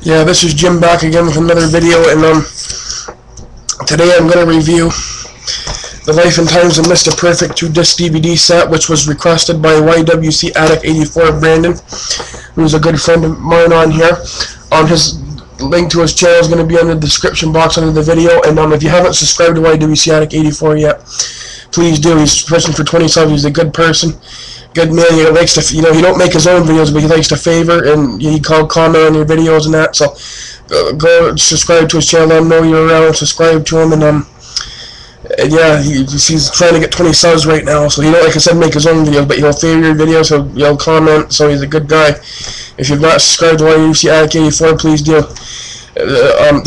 Yeah, this is Jim back again with another video, and today I'm going to review The Life and Times of Mr. Perfect 2-disc DVD set, which was requested by YWC Addict 84 Brandon, who's a good friend of mine on here. His link to his channel is going to be in the description box under the video, and if you haven't subscribed to YWC Addict 84 yet, please do. He's pushing for 20 subs. He's a good person. Good man. He likes to, he don't make his own videos, but he likes to favor and he comment on your videos and that. So go subscribe to his channel. Let him know you're around. Subscribe to him, and yeah, he's trying to get 20 subs right now. So he don't, like I said, make his own videos, but he'll favor your videos. He'll comment. So he's a good guy. If you've not subscribed to YWC Addict 84, please do.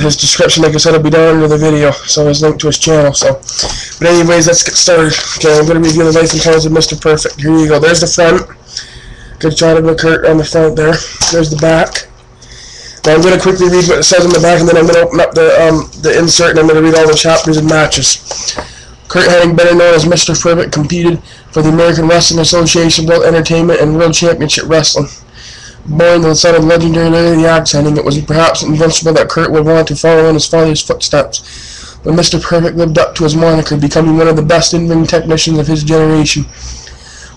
His description, like I said, will be down under the video, so his link to his channel. But anyways, let's get started. Okay, I'm going to review The Life and Times of Mr. Perfect. Here you go. There's the front. Good shot of Kurt on the front there. There's the back. Now I'm going to quickly read what it says on the back, and then I'm going to open up the insert, and I'm going to read all the chapters and matches. Curt Hennig, better known as Mr. Perfect, competed for the American Wrestling Association, World Entertainment, and World Championship Wrestling. Born the son of legendary Larry the Axe Hennig, it was perhaps invincible that Curt would want to follow in his father's footsteps. But Mr. Perfect lived up to his moniker, becoming one of the best in-ring technicians of his generation.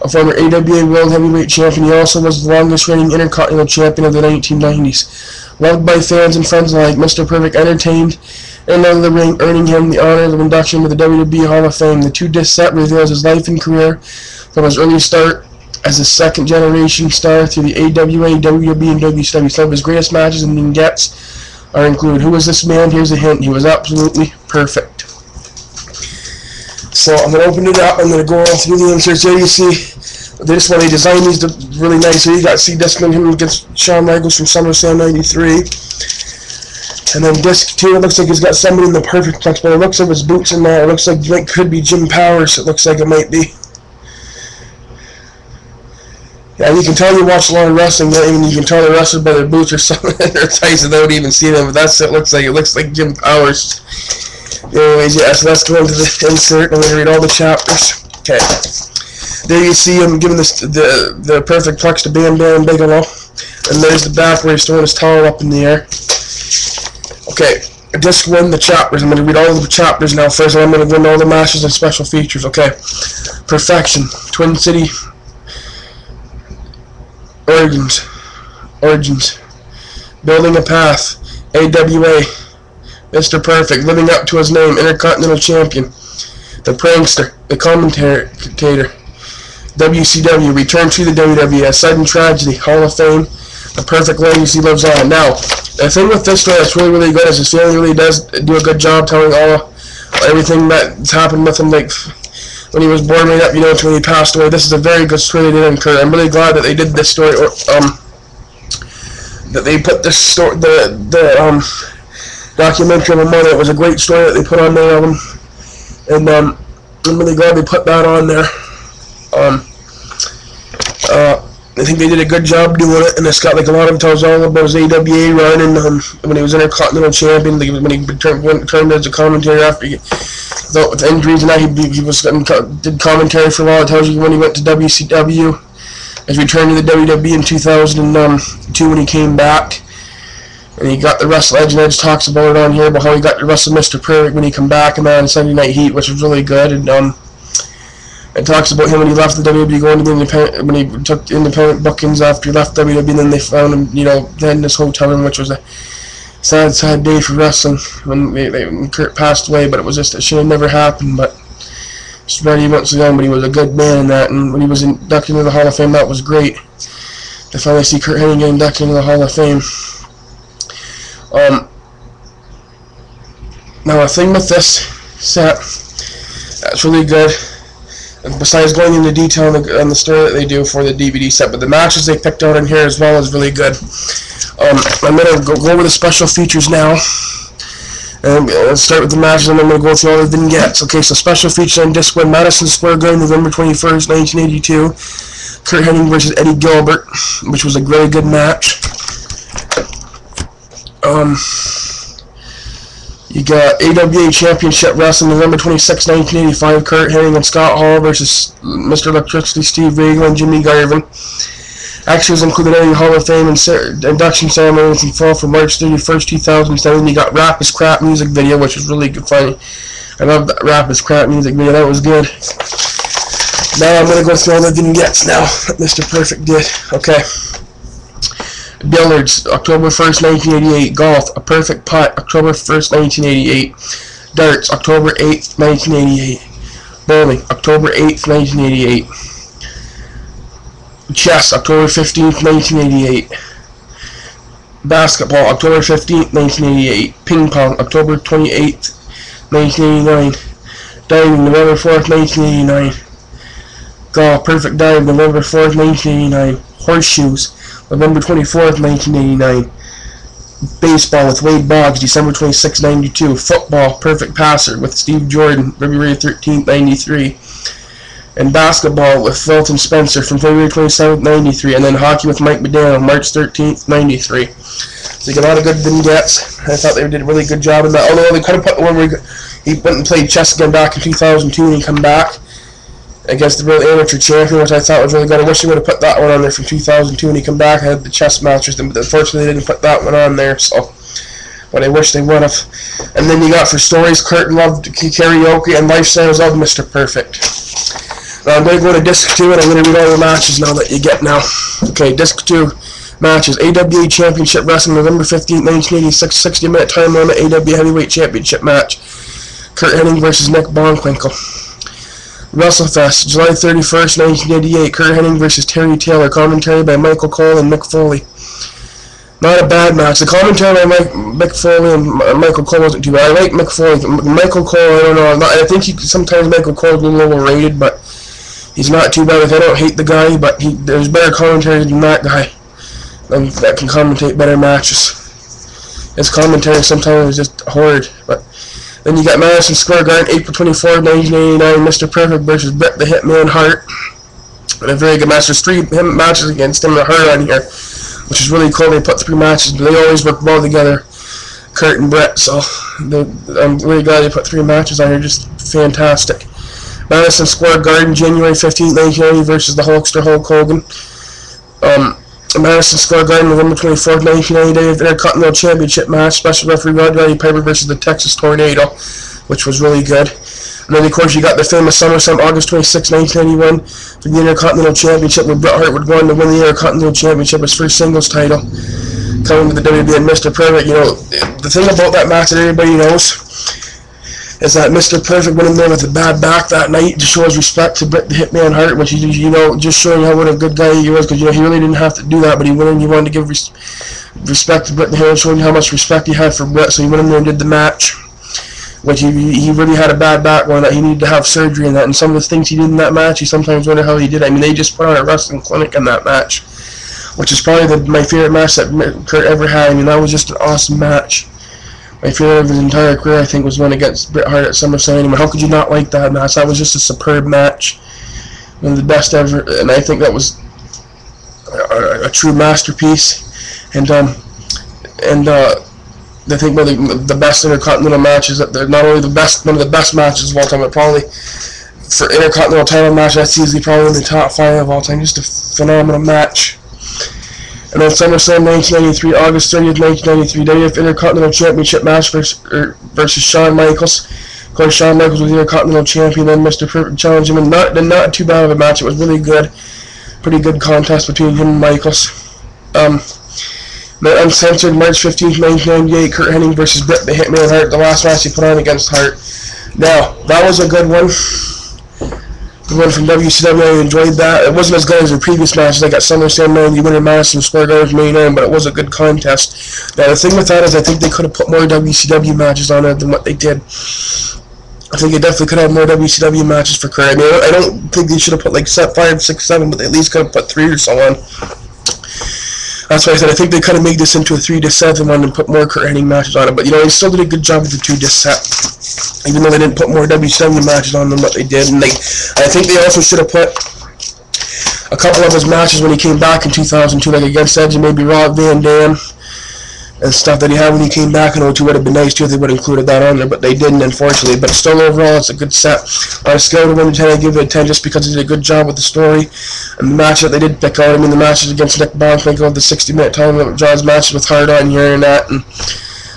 A former AWA World Heavyweight Champion, he also was the longest-reigning Intercontinental Champion of the 1990s. Loved by fans and friends alike, Mr. Perfect entertained and out of the ring, earning him the honor of induction to the WWE Hall of Fame. The 2-disc set reveals his life and career from his early start as a second-generation star through the AWA, WWE, and WCW. Some of his greatest matches and vignettes are included. Who was this man? Here's a hint. He was absolutely perfect. So I'm going to open it up. I'm going to go all through the inserts. There you see, this one, they designed these really nice. So you got C disc him against Shawn Michaels from SummerSlam '93. And then disc 2, it looks like he's got somebody in the perfect plex, but it looks like his boots in there. It looks like it could be Jim Powers. It looks like it might be. Yeah, you can tell you watch a lot of wrestling, and you can tell the wrestlers by their boots or something in their tights, and they don't even see them, but that's what it looks like. It looks like Jim Powers. Anyways, yeah, so let's go into the insert. I'm going to read all the chapters. Okay. There you see him giving this the perfect plex to Bam Bam Bigelow. And there's the back where he's throwing his towel up in the air. Okay. Disc 1, the chapters. I'm going to read all of the chapters now first, and I'm going to go into all the matches and special features. Okay. Perfection. Twin City Origins. Building a Path. AWA. Mr. Perfect. Living up to his name. Intercontinental Champion. The Prankster. The Commentator. WCW. Return to the WWE. Sudden Tragedy. Hall of Fame. The Perfect Legacy lives on. Now, the thing with this story that's really good is his family really does do a good job telling everything that's happened with him, like when he was born right up, to when he passed away. This is a very good story they did in Curt. I'm really glad that they did this story, that they put this story, the documentary of him on it. It was a great story that they put on there of him, and I'm really glad they put that on there. I think they did a good job doing it, and it's got like a lot of it tells all about his AWA run, and when he was Intercontinental Champion, when he turned as a commentator after with injuries and that, he did commentary for a while. It tells you when he went to WCW, his return to the WWE in 2002 when he came back, and he got the Wrestle Edge, and Edge talks about it on here, about how he got to wrestle Mr. Perfect when he came back and on Sunday Night Heat, which was really good. And it talks about him when he left the WWE, going to the independent, when he took independent bookings after he left WWE, and then they found him, then in this hotel room, which was a sad day for wrestling when Curt passed away. But it should have never happened. But it's many months ago, but he was a good man in that, and when he was inducted into the Hall of Fame, that was great to finally see Curt Hennig get inducted into the Hall of Fame. Now, a thing with this set that's really good, besides going into detail on the story that they do for the DVD set, but the matches they picked out in here as well is really good. I'm going to go over the special features now. And let's start with the matches, and I'm going to go through all the vignettes. Okay, so special features on Disc 1, Madison Square Garden, November 21st, 1982. Curt Hennig versus Eddie Gilbert, which was a very good match. You got AWA Championship Wrestling, November 26, 1985. Curt Hennig and Scott Hall versus Mr. Electricity, Steve Regal, and Jimmy Garvin. Extras included any Hall of Fame and induction ceremonies and fall for March 31st, 2007. You got Rap is Crap music video, which was really good, funny. I love that Rap is Crap music video. That was good. Now I'm going to go through all the vignettes now that Mr. Perfect did. Okay. Billiards, October 1st, 1988. Golf, A Perfect Putt, October 1st, 1988. Darts, October 8th, 1988. Bowling, October 8th, 1988. Chess, October 15th, 1988. Basketball, October 15th, 1988. Ping pong, October 28th, 1989. Diving, November 4th, 1989. Golf, Perfect Dive, November 4th, 1989. Horseshoes, November 24th, 1989. Baseball with Wade Boggs, December 26, 92. Football, Perfect Passer with Steve Jordan, February 13th, 93. And basketball with Felton Spencer from February 27th, 93. And then hockey with Mike Modano, March 13th, 93. So you got a lot of good vignettes. I thought they did a really good job in that. Although they could have put the one where he went and played chess again back in 2002 and he come back against the real amateur champion, which I thought was really good. I wish they would have put that one on there from 2002 and he come back. I had the chess match with him, but unfortunately they didn't put that one on there, so. But I wish they would have. And then you got for stories, Kurt loved karaoke and lifestyles of Mr. Perfect. Now I'm going to go to disc 2 and I'm going to read all the matches now that you get now. Okay, disc 2 matches. AWA Championship Wrestling, November 15th, 1986, 60-minute time limit, AWA Heavyweight Championship match. Kurt Hennig versus Nick Bockwinkel. WrestleFest, July 31st, 1988, Kurt Hennig versus Terry Taylor, commentary by Michael Cole and Mick Foley. Not a bad match. The commentary by Mick Foley and Michael Cole wasn't too bad. I like Mick Foley. Michael Cole, I don't know. I think sometimes Michael Cole is a little overrated, but he's not too bad. Like, I don't hate the guy, but there's better commentators than that guy that can commentate better matches. His commentary sometimes is just horrid, but. Then you got Madison Square Garden, April 24, 1989, Mr. Perfect versus Bret the Hitman Hart. And a very good match. There's 3 matches against him and Hart on here, which is really cool. They put 3 matches, but they always work well together, Kurt and Bret. So I'm really glad they put 3 matches on here. Just fantastic. Madison Square Garden, January 15, 1990 versus the Hulkster Hulk Hogan. Madison Square Garden, November 24th, 1990, Intercontinental Championship match, special referee Roddy Piper versus the Texas Tornado, which was really good. And then, of course, you got the famous SummerSlam, August 26, 1991, for the Intercontinental Championship, where Bret Hart would go on to win the Intercontinental Championship, his first singles title, coming to the WWE. And Mr. Perfect, you know, the thing about that match that everybody knows is that Mr. Perfect went in there with a bad back that night to show his respect to Bret the Hitman Hart, which, you know, just showing how what a good guy he was, because, you know, he really didn't have to do that, but he went in and he wanted to give respect to Bret the Hitman, showing how much respect he had for Bret, so he went in there and did the match, which he really had a bad back one, that he needed to have surgery and that, and some of the things he did in that match, you sometimes wonder how he did. I mean, they just put on a wrestling clinic in that match, which is probably my favorite match that Kurt ever had. I mean, that was just an awesome match. My favorite of his entire career, I think, was one against Bret Hart at SummerSlam. I mean, how could you not like that match? That was just a superb match. One of the best ever, and I think that was a true masterpiece. And I think one of the best Intercontinental matches, that they're not only the best, one of the best matches of all time, but probably for Intercontinental title match, that's easily probably in the top 5 of all time. Just a phenomenal match. And then SummerSlam 1993, August 30th, 1993, WWF Intercontinental Championship match versus Shawn Michaels. Of course, Shawn Michaels was the Intercontinental Champion, then Mr. Perfect challenged him, and not too bad of a match. It was really good. Pretty good contest between him and Michaels. The Uncensored, March 15th, 1998, Kurt Hennig versus Bret the Hitman Hart, the last match he put on against Hart. Now, that was a good one. The one from WCW, I enjoyed that. It wasn't as good as the previous matches, like at SummerSlam 90, winner Madison Square Garden 89, but it was a good contest. Now, the thing with that is I think they could have put more WCW matches on it than what they did. I think they definitely could have more WCW matches for Kurt. I mean, I don't think they should have put like 5, 6, 7, but they at least could have put 3 or so on. That's why I said I think they could have made this into a 3 to 7 one and put more Kurt Hennig matches on it. But, you know, they still did a good job with the 2-disc set, even though they didn't put more WCW matches on than what they did. And I think they also should have put a couple of his matches when he came back in 2002, like against Edge and maybe Rob Van Dam, and stuff that he had when he came back in 02 would have been nice too if they would have included that on there, but they didn't, unfortunately. But still, overall, it's a good set. On a scale of 1 to 10, I give it a 10 just because they did a good job with the story and the match that they did pick out. I mean, the matches against Nick Bonfinkel, the 60-minute tournament draws matches with Hard On here and that, and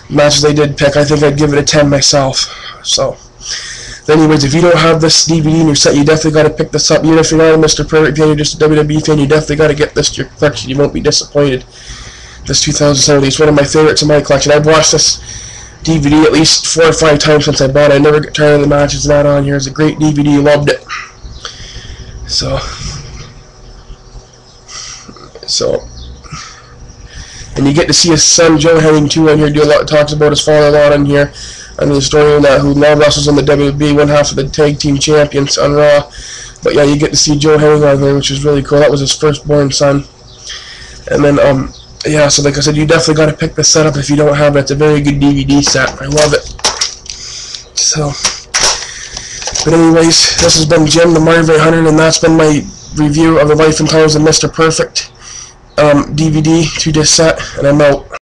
matches they did pick, I think I'd give it a 10 myself. So, anyways, if you don't have this DVD in your set, you definitely got to pick this up. Even if you're not a Mr. Perfect fan, you're just a WWE fan, you definitely got to get this to your collection. You won't be disappointed. This 2007 is one of my favorites in my collection. I've watched this DVD at least 4 or 5 times since I bought it. I never get tired of the matches and that on here. It's a great DVD. Loved it. So, and you get to see his son Joe Hennig too on here. Talks about his father a lot on here. And the story on that, who now wrestles in the WWE, one half of the tag team champions on Raw. But yeah, you get to see Joe Hennig on there, which is really cool. That was his firstborn son. And then yeah, so like I said, you definitely got to pick this set up if you don't have it. It's a very good DVD set. I love it. So, but anyways, this has been Jim, the Marvin Hunter, and that's been my review of The Life and Times of Mr. Perfect DVD 2-disc set, and I'm out.